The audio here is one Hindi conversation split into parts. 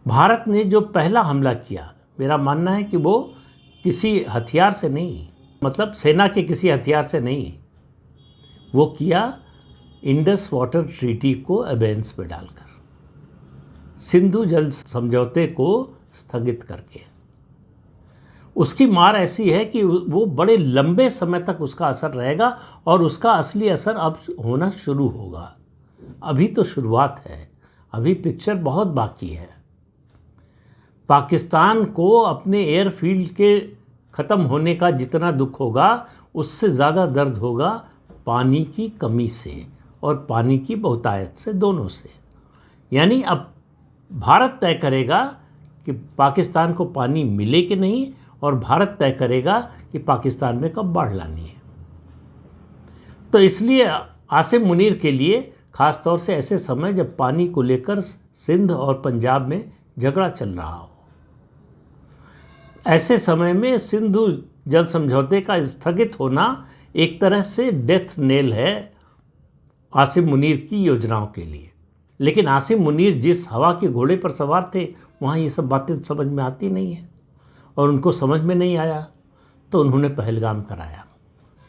भारत ने जो पहला हमला किया, मेरा मानना है कि वो किसी हथियार से नहीं, मतलब सेना के किसी हथियार से नहीं, वो किया इंडस वाटर ट्रीटी को अबेंस में डालकर, सिंधु जल समझौते को स्थगित करके। उसकी मार ऐसी है कि वो बड़े लंबे समय तक उसका असर रहेगा और उसका असली असर अब होना शुरू होगा। अभी तो शुरुआत है, अभी पिक्चर बहुत बाकी है। पाकिस्तान को अपने एयरफील्ड के ख़त्म होने का जितना दुख होगा, उससे ज़्यादा दर्द होगा पानी की कमी से और पानी की बहुतायत से, दोनों से। यानी अब भारत तय करेगा कि पाकिस्तान को पानी मिले कि नहीं, और भारत तय करेगा कि पाकिस्तान में कब बाढ़ लानी है। तो इसलिए आसिम मुनीर के लिए ख़ास तौर से ऐसे समय जब पानी को लेकर सिंध और पंजाब में झगड़ा चल रहा हो, ऐसे समय में सिंधु जल समझौते का स्थगित होना एक तरह से डेथ नेल है आसिम मुनीर की योजनाओं के लिए। लेकिन आसिम मुनीर जिस हवा के घोड़े पर सवार थे, वहाँ ये सब बातें समझ में आती नहीं है, और उनको समझ में नहीं आया तो उन्होंने पहलगाम कराया।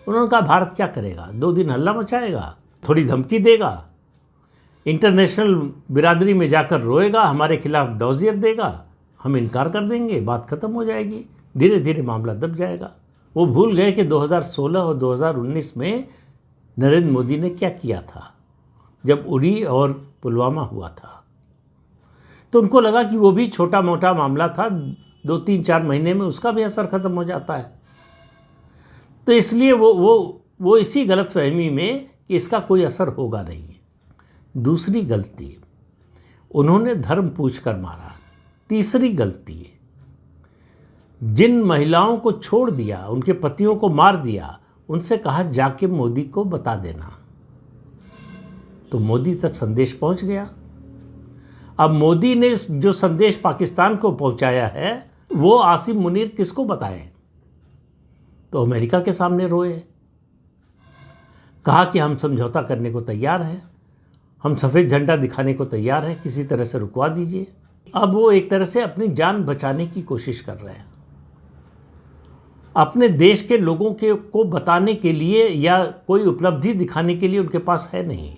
उन्होंने कहा भारत क्या करेगा, 2 दिन हल्ला मचाएगा, थोड़ी धमकी देगा, इंटरनेशनल बिरादरी में जाकर रोएगा, हमारे खिलाफ डॉजियर देगा, हम इनकार कर देंगे, बात ख़त्म हो जाएगी, धीरे धीरे मामला दब जाएगा। वो भूल गए कि 2016 और 2019 में नरेंद्र मोदी ने क्या किया था जब उरी और पुलवामा हुआ था। तो उनको लगा कि वो भी छोटा मोटा मामला था, 2-3-4 महीने में उसका भी असर ख़त्म हो जाता है। तो इसलिए वो इसी गलतफहमी में कि इसका कोई असर होगा नहीं। दूसरी गलती, उन्होंने धर्म पूछकर मारा। तीसरी गलती, जिन महिलाओं को छोड़ दिया, उनके पतियों को मार दिया, उनसे कहा जाके मोदी को बता देना। तो मोदी तक संदेश पहुंच गया। अब मोदी ने जो संदेश पाकिस्तान को पहुंचाया है, वो आसिम मुनीर किसको बताएं? तो अमेरिका के सामने रोए, कहा कि हम समझौता करने को तैयार हैं, हम सफ़ेद झंडा दिखाने को तैयार हैं, किसी तरह से रुकवा दीजिए। अब वो एक तरह से अपनी जान बचाने की कोशिश कर रहे हैं, अपने देश के लोगों को बताने के लिए या कोई उपलब्धि दिखाने के लिए उनके पास है नहीं।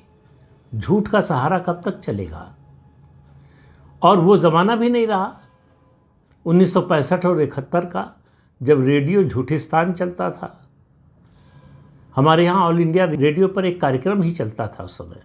झूठ का सहारा कब तक चलेगा? और वो ज़माना भी नहीं रहा 1965 और 71 का, जब रेडियो झूठिस्तान चलता था। हमारे यहाँ ऑल इंडिया रेडियो पर एक कार्यक्रम ही चलता था उस समय।